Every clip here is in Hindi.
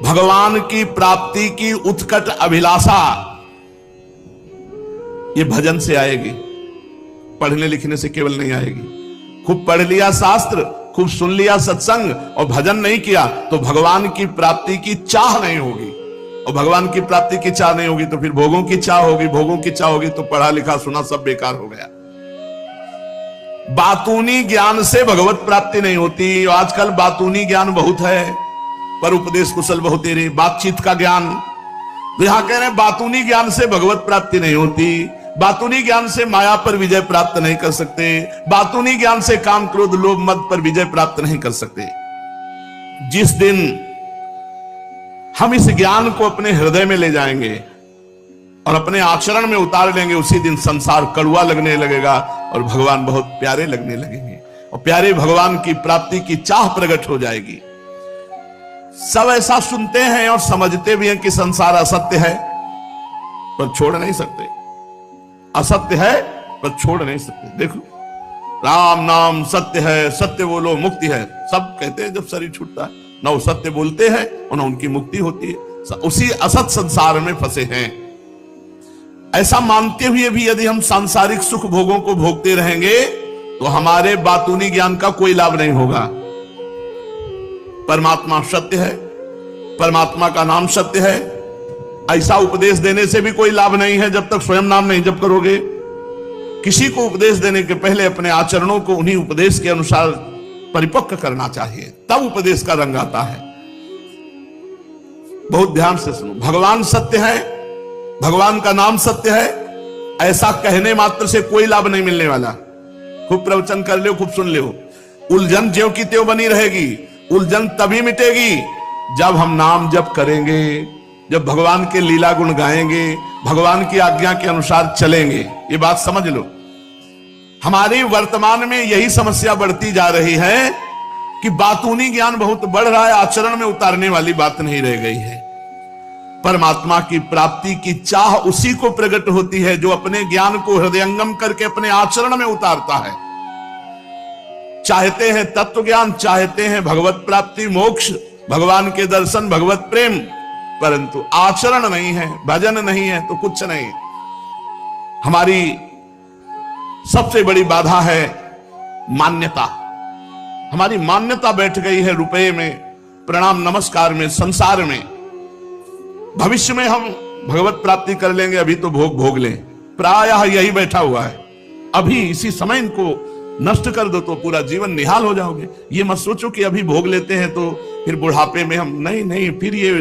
भगवान की प्राप्ति की उत्कट अभिलाषा ये भजन से आएगी, पढ़ने लिखने से केवल नहीं आएगी। खूब पढ़ लिया शास्त्र, खूब सुन लिया सत्संग और भजन नहीं किया तो भगवान की प्राप्ति की चाह नहीं होगी, और भगवान की प्राप्ति की चाह नहीं होगी तो फिर भोगों की चाह होगी, भोगों की चाह होगी तो पढ़ा लिखा सुना सब बेकार हो गया। बातूनी ज्ञान से भगवत प्राप्ति नहीं होती। आजकल बातूनी ज्ञान बहुत है पर उपदेश कुशल बहुत ही रही, बातचीत का ज्ञान। तो यहां कह रहे हैं बातूनी ज्ञान से भगवत प्राप्ति नहीं होती, बातूनी ज्ञान से माया पर विजय प्राप्त नहीं कर सकते, बातूनी ज्ञान से काम क्रोध लोभ मद पर विजय प्राप्त नहीं कर सकते। जिस दिन हम इस ज्ञान को अपने हृदय में ले जाएंगे और अपने आचरण में उतार लेंगे, उसी दिन संसार कड़वा लगने लगेगा और भगवान बहुत प्यारे लगने लगेंगे और प्यारे भगवान की प्राप्ति की चाह प्रकट हो जाएगी। सब ऐसा सुनते हैं और समझते भी हैं कि संसार असत्य है पर छोड़ नहीं सकते, असत्य है पर छोड़ नहीं सकते। देखो राम नाम सत्य है, सत्य बोलो मुक्ति है, सब कहते हैं जब शरीर छूटता है, ना वो सत्य बोलते हैं और ना उनकी मुक्ति होती है, उसी असत संसार में फंसे हैं। ऐसा मानते हुए भी यदि हम सांसारिक सुख भोगों को भोगते रहेंगे तो हमारे बातूनी ज्ञान का कोई लाभ नहीं होगा। परमात्मा सत्य है, परमात्मा का नाम सत्य है, ऐसा उपदेश देने से भी कोई लाभ नहीं है जब तक स्वयं नाम नहीं जप करोगे। किसी को उपदेश देने के पहले अपने आचरणों को उन्हीं उपदेश के अनुसार परिपक्व करना चाहिए, तब उपदेश का रंग आता है। बहुत ध्यान से सुनो, भगवान सत्य है, भगवान का नाम सत्य है, ऐसा कहने मात्र से कोई लाभ नहीं मिलने वाला। खूब प्रवचन कर लो, खूब सुन लो, उलझन ज्यों की त्यों बनी रहेगी। उलझन तभी मिटेगी जब हम नाम जप करेंगे, जब भगवान के लीला गुण गाएंगे, भगवान की आज्ञा के अनुसार चलेंगे। ये बात समझ लो। हमारी वर्तमान में यही समस्या बढ़ती जा रही है कि बातूनी ज्ञान बहुत बढ़ रहा है, आचरण में उतारने वाली बात नहीं रह गई है। परमात्मा की प्राप्ति की चाह उसी को प्रकट होती है जो अपने ज्ञान को हृदयंगम करके अपने आचरण में उतारता है। चाहते हैं तत्व ज्ञान, चाहते हैं भगवत प्राप्ति, मोक्ष, भगवान के दर्शन, भगवत प्रेम, परंतु आचरण नहीं है, भजन नहीं है तो कुछ नहीं। हमारी सबसे बड़ी बाधा है मान्यता। हमारी मान्यता बैठ गई है रुपए में, प्रणाम नमस्कार में, संसार में। भविष्य में हम भगवत प्राप्ति कर लेंगे, अभी तो भोग भोग लें, प्रायः यही बैठा हुआ है। अभी इसी समय इनको नष्ट कर दो तो पूरा जीवन निहाल हो जाओगे। ये मत सोचो कि अभी भोग लेते हैं तो फिर बुढ़ापे में हम नहीं, फिर ये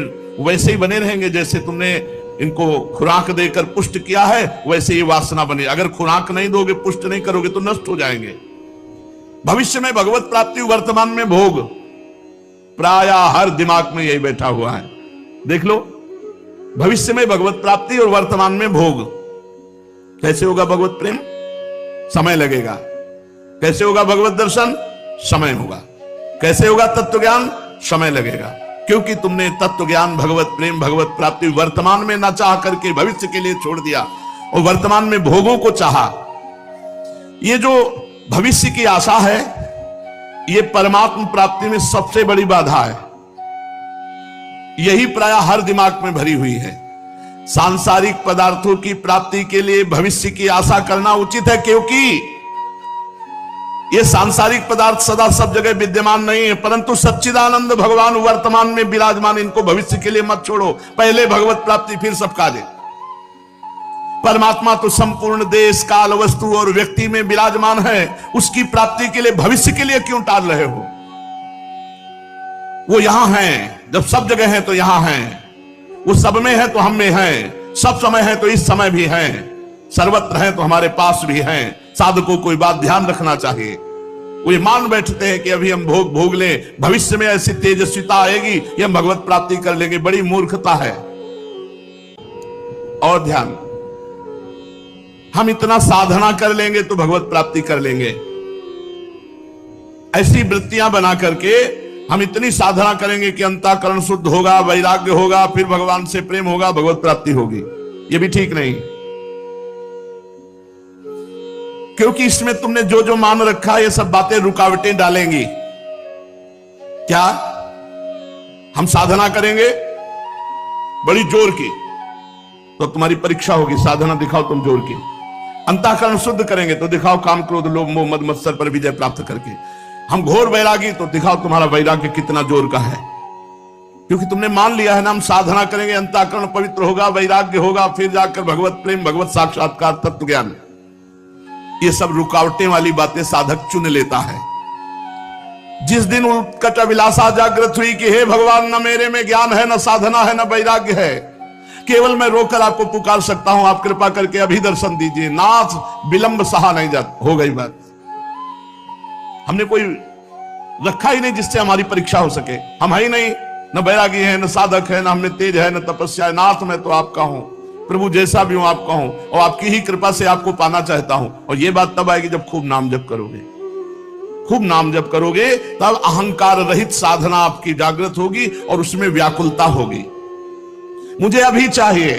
वैसे ही बने रहेंगे जैसे तुमने इनको खुराक देकर पुष्ट किया है, वैसे ये वासना बने। अगर खुराक नहीं दोगे, पुष्ट नहीं करोगे तो नष्ट हो जाएंगे। भविष्य में भगवत प्राप्ति, वर्तमान में भोग, प्रायः हर दिमाग में यही बैठा हुआ है। देख लो, भविष्य में भगवत प्राप्ति और वर्तमान में भोग। कैसे होगा भगवत प्रेम? समय लगेगा। कैसे होगा भगवत दर्शन? समय होगा। कैसे होगा तत्व ज्ञान? समय लगेगा। क्योंकि तुमने तत्व ज्ञान, भगवत प्रेम, भगवत प्राप्ति वर्तमान में ना चाह करके भविष्य के लिए छोड़ दिया और वर्तमान में भोगों को चाहा। ये जो भविष्य की आशा है, ये परमात्मा प्राप्ति में सबसे बड़ी बाधा है। यही प्रायः हर दिमाग में भरी हुई है। सांसारिक पदार्थों की प्राप्ति के लिए भविष्य की आशा करना उचित है, क्योंकि ये सांसारिक पदार्थ सदा सब जगह विद्यमान नहीं है, परंतु सच्चिदानंद भगवान वर्तमान में विराजमान। इनको भविष्य के लिए मत छोड़ो, पहले भगवत प्राप्ति फिर सब काज। परमात्मा तो संपूर्ण देश काल वस्तु और व्यक्ति में विराजमान है, उसकी प्राप्ति के लिए भविष्य के लिए क्यों टाल रहे हो? वो यहां है, जब सब जगह है तो यहां है, वो सब में है तो हम में है, सब समय है तो इस समय भी है, सर्वत्र है तो हमारे पास भी है। साधकों को बात ध्यान रखना चाहिए। वो ये मान बैठते हैं कि अभी हम भोग भोग ले, भविष्य में ऐसी तेजस्विता आएगी ये हम भगवत प्राप्ति कर लेंगे। बड़ी मूर्खता है। और ध्यान, हम इतना साधना कर लेंगे तो भगवत प्राप्ति कर लेंगे। ऐसी वृत्तियां बना करके हम इतनी साधना करेंगे कि अंतःकरण शुद्ध होगा, वैराग्य होगा, फिर भगवान से प्रेम होगा, भगवत प्राप्ति होगी। ये भी ठीक नहीं, क्योंकि इसमें तुमने जो जो मान रखा ये सब बातें रुकावटें डालेंगी। क्या हम साधना करेंगे बड़ी जोर की, तो तुम्हारी परीक्षा होगी, साधना दिखाओ तुम जोर की। अंतःकरण शुद्ध करेंगे तो दिखाओ काम क्रोध लोभ मोह मद मत्सर पर विजय प्राप्त करके। हम घोर वैरागी, तो दिखाओ तुम्हारा वैराग्य कितना जोर का है, क्योंकि तुमने मान लिया है ना हम साधना करेंगे, अंतःकरण पवित्र होगा, वैराग्य होगा, फिर जाकर भगवत प्रेम, भगवत साक्षात्कार, तत्व ज्ञान। ये सब रुकावटें वाली बातें साधक चुन लेता है। जिस दिन उत्कट अभिलाषा जागृत हुई कि हे भगवान, न मेरे में ज्ञान है, न साधना है, न वैराग्य है, केवल मैं रोकर आपको पुकार सकता हूं, आप कृपा करके अभी दर्शन दीजिए, नाथ विलंब सहा नहीं जाता। हो गई बात। हमने कोई रखा ही नहीं जिससे हमारी परीक्षा हो सके। हम है ही नहीं, न बैरागी है, न साधक है, न हमने तेज है, न तपस्या है। नाथ मैं तो आपका हूं, प्रभु जैसा भी हूं आपका हूं, और आपकी ही कृपा से आपको पाना चाहता हूं। और ये बात तब आएगी जब खूब नाम जप करोगे। खूब नाम जप करोगे तब अहंकार रहित साधना आपकी जागृत होगी और उसमें व्याकुलता होगी। मुझे अभी चाहिए,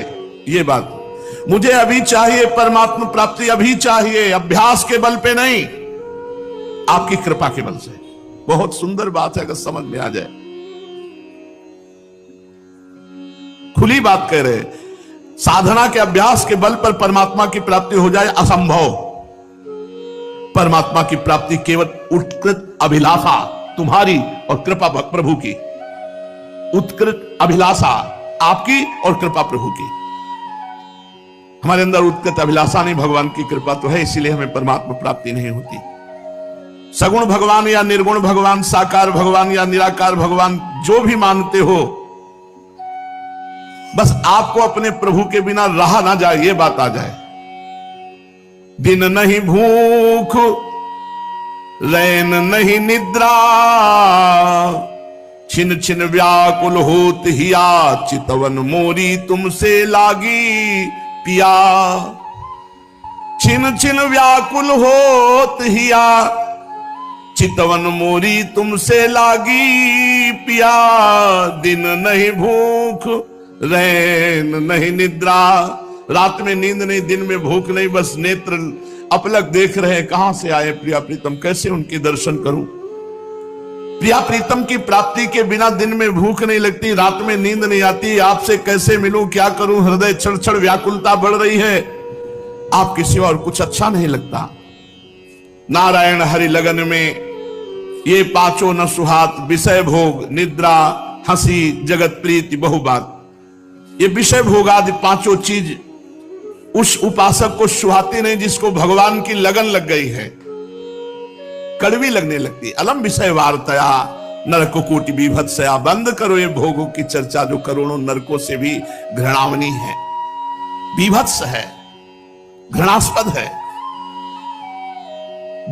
ये बात मुझे अभी चाहिए, परमात्मा प्राप्ति अभी चाहिए, अभ्यास के बल पे नहीं, आपकी कृपा के बल से। बहुत सुंदर बात है अगर समझ में आ जाए। खुली बात कह रहे, साधना के अभ्यास के बल पर परमात्मा की प्राप्ति हो जाए असंभव। परमात्मा की प्राप्ति केवल उत्कृत अभिलाषा तुम्हारी और कृपा प्रभु की। उत्कृत अभिलाषा आपकी और कृपा प्रभु की। हमारे अंदर उत्कृत अभिलाषा नहीं, भगवान की कृपा तो है, इसीलिए हमें परमात्मा प्राप्ति नहीं होती। सगुण भगवान या निर्गुण भगवान, साकार भगवान या निराकार भगवान, जो भी मानते हो, बस आपको अपने प्रभु के बिना रहा ना जाए, ये बात आ जाए। दिन नहीं भूख, रैन नहीं निद्रा, छिन छिन व्याकुल होत हिया, चितवन मोरी तुमसे लागी पिया। छिन छिन व्याकुल होत हिया, चितवन मोरी तुमसे लागी पिया। दिन नहीं भूख, रैन नहीं निद्रा, रात में नींद नहीं, दिन में भूख नहीं, बस नेत्र अपलक देख रहे हैं कहां से आए प्रिया प्रीतम, कैसे उनके दर्शन करूं। प्रिया प्रीतम की प्राप्ति के बिना दिन में भूख नहीं लगती, रात में नींद नहीं आती, आपसे कैसे मिलूं, क्या करूं, हृदय क्षण क्षण व्याकुलता बढ़ रही है, आपके सिवा और कुछ अच्छा नहीं लगता। नारायण हरि लगन में ये पांचों न सुहात, विषय भोग, निद्रा, हंसी, जगत प्रीति, बहुबात, ये विषय भोग आदि पांचों चीज उस उपासक को सुहाती नहीं जिसको भगवान की लगन लग गई है। कड़वी लगने लगती। अलम विषय वार्तया नरक कोटि बीभत्सया। बंद करो ये भोगों की चर्चा जो करोड़ों नरकों से भी घृणावनी है, बीभत्स है, घृणास्पद है।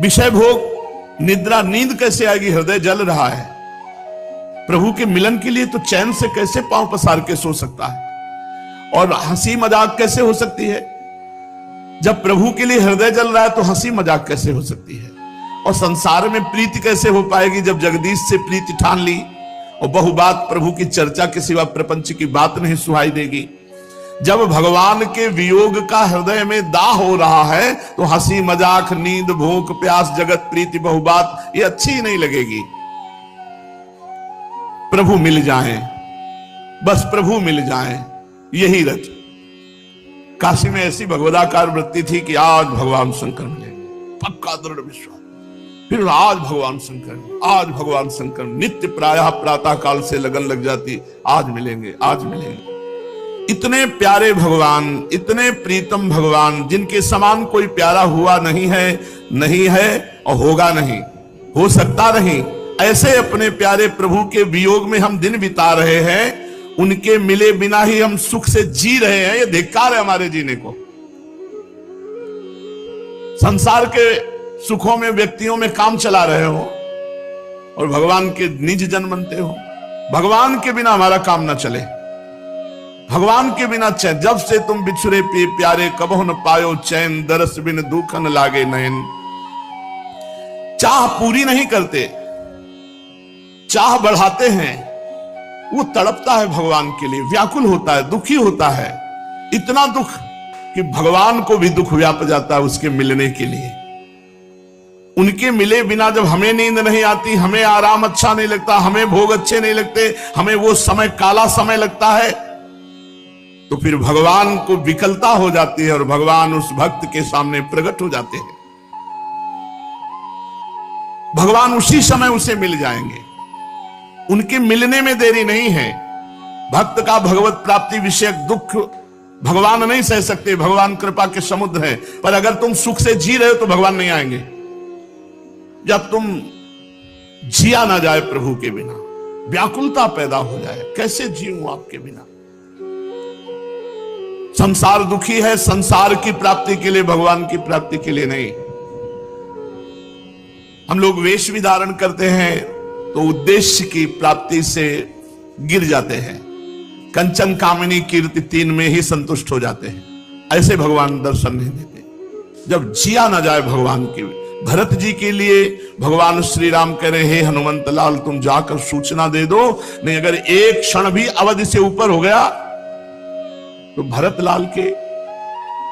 विषय भोग, निद्रा, नींद कैसे आएगी, हृदय जल रहा है। प्रभु के मिलन के लिए तो चैन से कैसे पांव पसार के सो सकता है, और हंसी मजाक कैसे हो सकती है। जब प्रभु के लिए हृदय जल रहा है तो हंसी मजाक कैसे हो सकती है। और संसार में प्रीति कैसे हो पाएगी जब जगदीश से प्रीति ठान ली, और बहुबात प्रभु की चर्चा के सिवा प्रपंच की बात नहीं सुहाई देगी। जब भगवान के वियोग का हृदय में दाह हो रहा है तो हंसी मजाक, नींद, भूख, प्यास, जगत प्रीति, बहुबात ये अच्छी ही नहीं लगेगी। प्रभु मिल जाएं, बस प्रभु मिल जाएं, यही रच। काशी में ऐसी भगवदाकार वृत्ति थी कि आज भगवान शंकर मिलेंगे, पक्का दृढ़ विश्वास। फिर आज भगवान शंकर, आज भगवान शंकर, नित्य प्रायः प्रातः काल से लगन लग जाती, आज मिलेंगे, आज मिलेंगे। इतने प्यारे भगवान, इतने प्रीतम भगवान, जिनके समान कोई प्यारा हुआ नहीं है, नहीं है और होगा नहीं, हो सकता नहीं। ऐसे अपने प्यारे प्रभु के वियोग में हम दिन बिता रहे हैं, उनके मिले बिना ही हम सुख से जी रहे हैं। ये धिक्कार है हमारे जीने को। संसार के सुखों में, व्यक्तियों में काम चला रहे हो और भगवान के निज जन बनते हो। भगवान के बिना हमारा काम ना चले, भगवान के बिना चैन। जब से तुम बिछुरे प्यारे, कबहु न पायो चैन, दरस बिन दुख न लागे नयन। चाह पूरी नहीं करते, चाह बढ़ाते हैं। वो तड़पता है भगवान के लिए, व्याकुल होता है, दुखी होता है, इतना दुख कि भगवान को भी दुख व्याप जाता है उसके मिलने के लिए। उनके मिले बिना जब हमें नींद नहीं आती, हमें आराम अच्छा नहीं लगता, हमें भोग अच्छे नहीं लगते, हमें वो समय काला समय लगता है, तो फिर भगवान को विकलता हो जाती है और भगवान उस भक्त के सामने प्रकट हो जाते हैं। भगवान उसी समय उसे मिल जाएंगे, उनके मिलने में देरी नहीं है। भक्त का भगवत प्राप्ति विषयक दुख भगवान नहीं सह सकते, भगवान कृपा के समुद्र है। पर अगर तुम सुख से जी रहे हो तो भगवान नहीं आएंगे। जब तुम जिया ना जाए प्रभु के बिना, व्याकुलता पैदा हो जाए, कैसे जीऊं आपके बिना। संसार दुखी है, संसार की प्राप्ति के लिए, भगवान की प्राप्ति के लिए नहीं। हम लोग वेश भी धारण करते हैं तो उद्देश्य की प्राप्ति से गिर जाते हैं, कंचन कामिनी कीर्ति तीन में ही संतुष्ट हो जाते हैं। ऐसे भगवान दर्शन नहीं देते जब जिया ना जाए भगवान के। भरत जी के लिए भगवान श्री राम कह रहे, हे हनुमंत लाल तुम जाकर सूचना दे दो, नहीं अगर एक क्षण भी अवधि से ऊपर हो गया तो भरत लाल के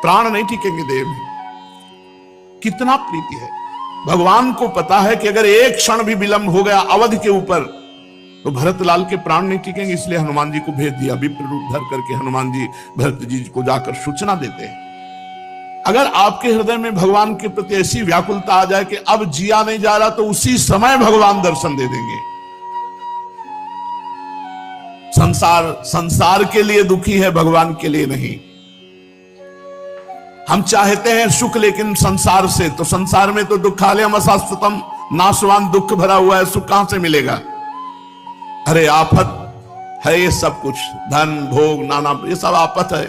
प्राण नहीं टिकेंगे देह में। कितना प्रीति है, भगवान को पता है कि अगर एक क्षण भी विलंब हो गया अवधि के ऊपर तो भरत लाल के प्राण नहीं टिकेंगे। इसलिए हनुमान जी को भेज दिया, विप्र रूप धर करके हनुमान जी भरत जी को जाकर सूचना देते हैं। अगर आपके हृदय में भगवान के प्रति ऐसी व्याकुलता आ जाए कि अब जिया नहीं जा रहा, तो उसी समय भगवान दर्शन दे देंगे। संसार के लिए दुखी है, भगवान के लिए नहीं। हम चाहते हैं सुख लेकिन संसार से, तो संसार में तो दुखालयम अशाश्वतम, नाशवान दुख भरा हुआ है, सुख कहां से मिलेगा। अरे आफत है ये सब कुछ, धन भोग नाना, ये सब आफत है,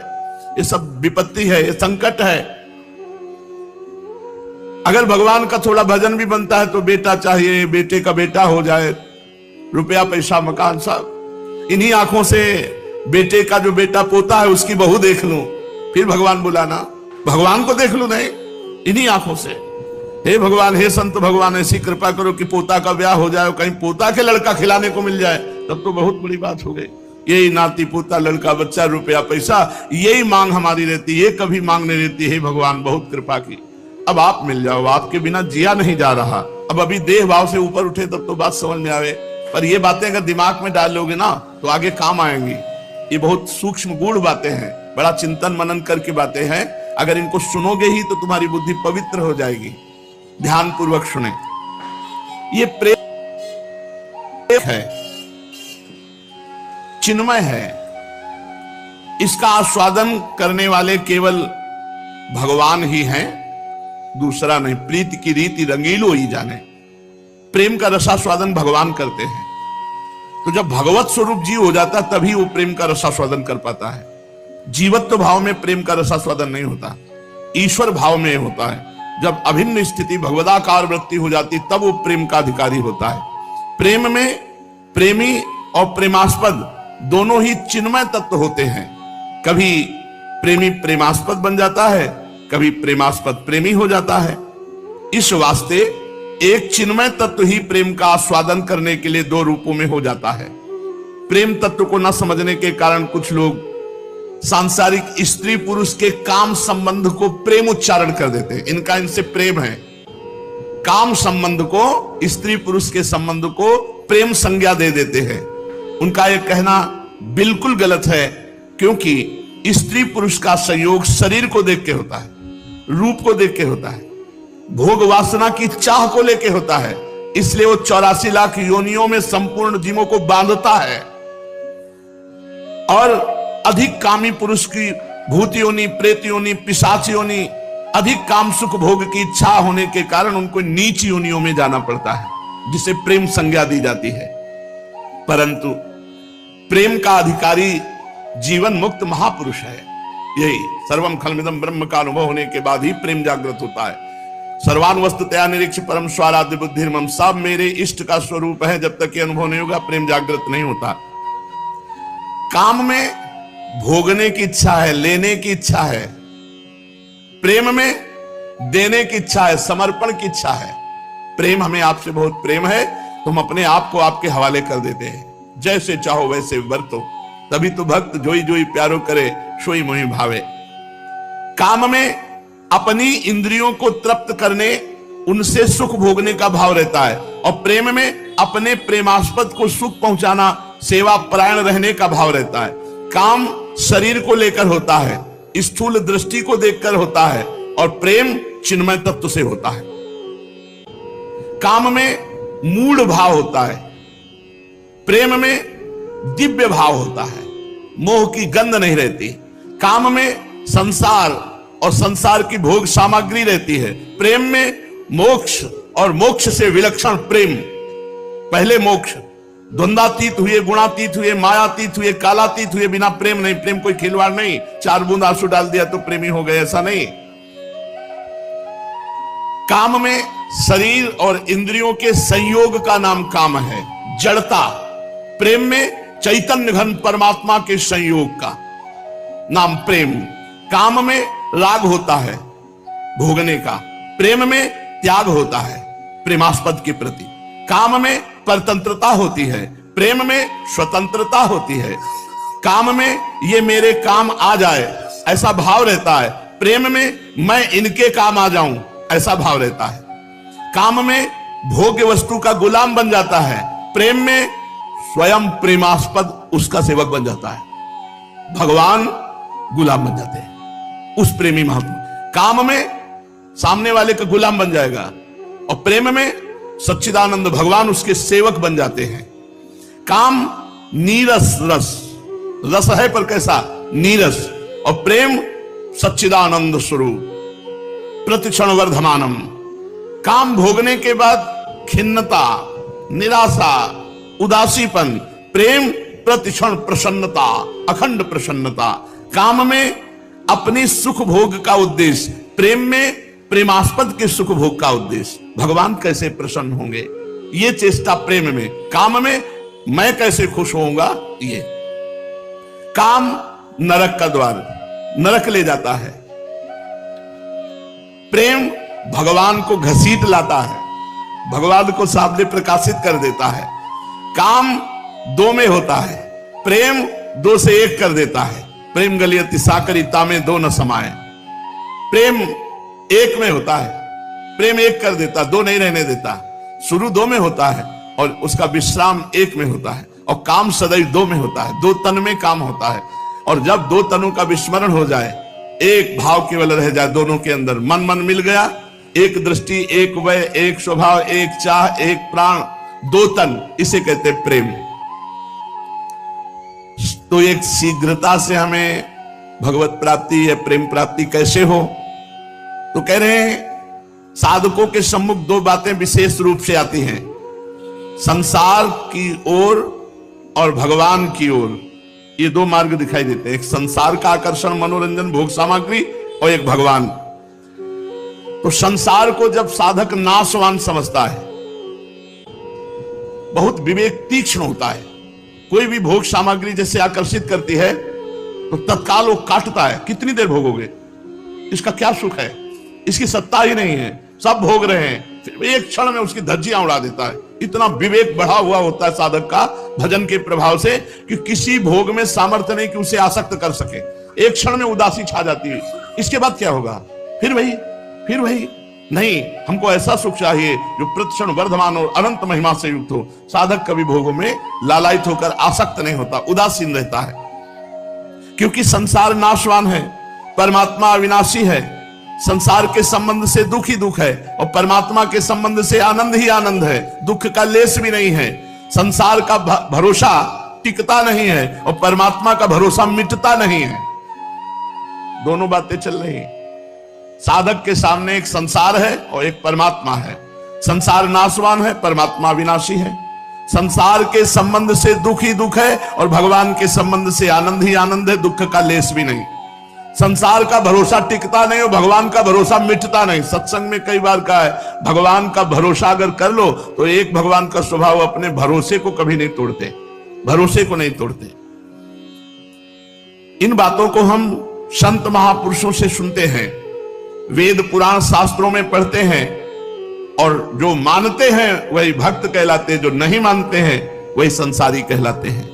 ये सब विपत्ति है, ये संकट है। अगर भगवान का थोड़ा भजन भी बनता है तो बेटा चाहिए, बेटे का बेटा हो जाए, रुपया पैसा मकान सब, इन्हीं आंखों से बेटे का जो बेटा पोता है उसकी बहू देख लूं, फिर भगवान बुलाना, भगवान को देख लूं नहीं, इन्हीं आंखों से। हे भगवान, हे संत भगवान, ऐसी कृपा करो कि पोता का ब्याह हो जाए, कहीं पोता के लड़का खिलाने को मिल जाए, तब तो बहुत बड़ी बात हो गई। यही नाती पोता लड़का बच्चा रुपया पैसा, यही मांग हमारी रहती, ये कभी मांग नहीं रहती। हे भगवान बहुत कृपा की, अब आप मिल जाओ, आपके बिना जिया नहीं जा रहा। अब अभी देह भाव से ऊपर उठे तब तो बात समझ में आवे, पर ये बातें अगर दिमाग में डाल लोगे ना तो आगे काम आएंगी। ये बहुत सूक्ष्म गूढ़ बातें हैं, बड़ा चिंतन मनन करके बातें हैं। अगर इनको सुनोगे ही तो तुम्हारी बुद्धि पवित्र हो जाएगी। ध्यान पूर्वक सुने। ये प्रेम है, चिन्मय है, इसका आस्वादन करने वाले केवल भगवान ही हैं, दूसरा नहीं। प्रीति की रीति रंगीलो ही जाने। प्रेम का रसास्वादन भगवान करते हैं। तो जब भगवत स्वरूप जीव हो जाता है तभी वो प्रेम का रसास्वादन कर पाता है। जीवत्व भाव में प्रेम का रसास्वादन नहीं होता, ईश्वर भाव में होता है। जब अभिन्न स्थिति भगवदाकार वृत्ति हो जाती तब वो प्रेम का अधिकारी होता है। प्रेम में प्रेमी और प्रेमास्पद दोनों ही चिन्मय तत्व होते हैं। कभी प्रेमी प्रेमास्पद बन जाता है, कभी प्रेमास्पद प्रेमी हो जाता है। इस वास्ते एक चिन्मय तत्व ही प्रेम का आस्वादन करने के लिए दो रूपों में हो जाता है। प्रेम तत्व को न समझने के कारण कुछ लोग सांसारिक स्त्री पुरुष के काम संबंध को प्रेम उच्चारण कर देते हैं, इनका इनसे प्रेम है। काम संबंध को, स्त्री पुरुष के संबंध को प्रेम संज्ञा दे देते हैं। उनका यह कहना बिल्कुल गलत है, क्योंकि स्त्री पुरुष का संयोग शरीर को देख के होता है, रूप को देख के होता है, भोग वासना की चाह को लेके होता है। इसलिए वो 84 लाख योनियों में संपूर्ण जीवों को बांधता है। और अधिक कामी पुरुष की भूत योनि, प्रेत योनि, पिशाच योनि, अधिक काम सुख भोग की इच्छा होने के कारण उनको नीच योनियों में जाना पड़ता है, जिसे प्रेम संज्ञा दी जाती है। परंतु प्रेम का अधिकारी जीवन मुक्त महापुरुष है। यही सर्वम खलमिदम ब्रह्म का अनुभव होने के बाद ही प्रेम जागृत होता है। सर्वान वस्तुतया निरीक्ष परम स्वाराध्य बुद्धिर्मम, सब मेरे इष्ट का स्वरूप है। जब तक ये अनुभव नहीं होगा प्रेम जागृत नहीं होता। काम में भोगने की इच्छा है, लेने की इच्छा है, प्रेम में देने की इच्छा है, समर्पण की इच्छा है। प्रेम, हमें आपसे बहुत प्रेम है, तुम अपने आप को आपके हवाले कर देते हैं, जैसे चाहो वैसे बरतो। तभी तो भक्त जोई जोई प्यारो करे, सोई मोहि भावे। काम में अपनी इंद्रियों को तृप्त करने उनसे सुख भोगने का भाव रहता है, और प्रेम में अपने प्रेमास्पद को सुख पहुंचाना, सेवा परायण रहने का भाव रहता है। काम शरीर को लेकर होता है, स्थूल दृष्टि को देखकर होता है, और प्रेम चिन्मय तत्व से होता है। काम में मूढ़ भाव होता है, प्रेम में दिव्य भाव होता है, मोह की गंध नहीं रहती। काम में संसार और संसार की भोग सामग्री रहती है, प्रेम में मोक्ष और मोक्ष से विलक्षण प्रेम। पहले मोक्ष, द्वंद्वातीत हुए, गुणातीत हुए, मायातीत हुए, कालातीत हुए, बिना प्रेम नहीं। प्रेम कोई खिलवाड़ नहीं, 4 बूंद आंसू डाल दिया तो प्रेमी हो गए, ऐसा नहीं। काम में शरीर और इंद्रियों के संयोग का नाम काम है, जड़ता। प्रेम में चैतन्य घन परमात्मा के संयोग का नाम प्रेम। काम में राग होता है भोगने का, प्रेम में त्याग होता है प्रेमास्पद के प्रति। काम में परतंत्रता होती है, प्रेम में स्वतंत्रता होती है। काम में ये मेरे काम आ जाए ऐसा भाव रहता है, प्रेम में मैं इनके काम आ जाऊं ऐसा भाव रहता है। काम में भोग्य वस्तु का गुलाम बन जाता है, प्रेम में स्वयं प्रेमास्पद उसका सेवक बन जाता है। भगवान गुलाम बन जाते हैं उस प्रेमी महात्मा। काम में सामने वाले का गुलाम बन जाएगा, और प्रेम में सच्चिदानंद भगवान उसके सेवक बन जाते हैं। काम नीरस रस, रस है पर कैसा? नीरस। और प्रेम सच्चिदानंद स्वरूप, प्रतिक्षण वर्धमानम। काम भोगने के बाद खिन्नता, निराशा, उदासीपन, प्रेम प्रतिक्षण प्रसन्नता, अखंड प्रसन्नता। काम में अपनी सुख भोग का उद्देश्य, प्रेम में प्रेमास्पद के सुख भोग का उद्देश्य। भगवान कैसे प्रसन्न होंगे, ये चेष्टा प्रेम में। काम में मैं कैसे खुश होऊंगा, ये। काम नरक का द्वार, नरक ले जाता है। प्रेम भगवान को घसीट लाता है, भगवान को सामने प्रकाशित कर देता है। काम 2 में होता है, प्रेम 2 से 1 कर देता है। प्रेम गलियति साकरिता में 2 न समाए। प्रेम 1 में होता है, प्रेम 1 कर देता, 2 नहीं रहने देता। शुरू 2 में होता है और उसका विश्राम 1 में होता है। और काम सदैव 2 में होता है, 2 तन में काम होता है। और जब 2 तनों का विस्मरण हो जाए, एक भाव केवल रह जाए दोनों के अंदर, मन मन मिल गया, एक दृष्टि, एक वय, एक स्वभाव, एक चाह, एक प्राण, 2 तन, इसे कहते प्रेम। तो एक शीघ्रता से हमें भगवत प्राप्ति या प्रेम प्राप्ति कैसे हो? तो कह रहे हैं साधकों के सम्मुख 2 बातें विशेष रूप से आती हैं, संसार की ओर और भगवान की ओर। ये 2 मार्ग दिखाई देते हैं, एक संसार का आकर्षण, मनोरंजन, भोग सामग्री, और एक भगवान। तो संसार को जब साधक नाशवान समझता है, बहुत विवेक तीक्ष्ण होता है, कोई भी भोग सामग्री जैसे आकर्षित करती है तो तत्काल वो काटता है। कितनी देर भोगोगे, इसका क्या सुख है, इसकी सत्ता ही नहीं है, सब भोग रहे हैं, फिर एक क्षण में उसकी धज्जियां उड़ा देता है। इतना विवेक बढ़ा हुआ होता है साधक का भजन के प्रभाव से कि किसी भोग में सामर्थ्य नहीं कि उसे आसक्त कर सके। एक क्षण में उदासी छा जाती है, इसके बाद क्या होगा? फिर वही नहीं। हमको ऐसा सुख चाहिए जो प्रतिक्षण वर्धमान और अनंत महिमा से युक्त हो। साधक कभी भोगों में लालायित होकर आसक्त नहीं होता, उदासीन रहता है, क्योंकि संसार नाशवान है, परमात्मा अविनाशी है। संसार के संबंध से दुख ही दुख है, और परमात्मा के संबंध से आनंद ही आनंद है, दुख का लेस भी नहीं है। संसार का भरोसा टिकता नहीं है और परमात्मा का भरोसा मिटता नहीं है। दोनों बातें चल रही हैं। साधक के सामने एक संसार है और एक परमात्मा है। संसार नाशवान है, परमात्मा विनाशी है। संसार के संबंध से दुख ही दुख है और भगवान के संबंध से आनंद ही आनंद है, दुख का लेस भी नहीं। संसार का भरोसा टिकता नहीं और भगवान का भरोसा मिटता नहीं। सत्संग में कई बार कहा है, भगवान का भरोसा अगर कर लो तो एक भगवान का स्वभाव अपने भरोसे को कभी नहीं तोड़ते, भरोसे को नहीं तोड़ते। इन बातों को हम संत महापुरुषों से सुनते हैं, वेद पुराण शास्त्रों में पढ़ते हैं, और जो मानते हैं वही भक्त कहलाते हैं, जो नहीं मानते हैं वही संसारी कहलाते हैं।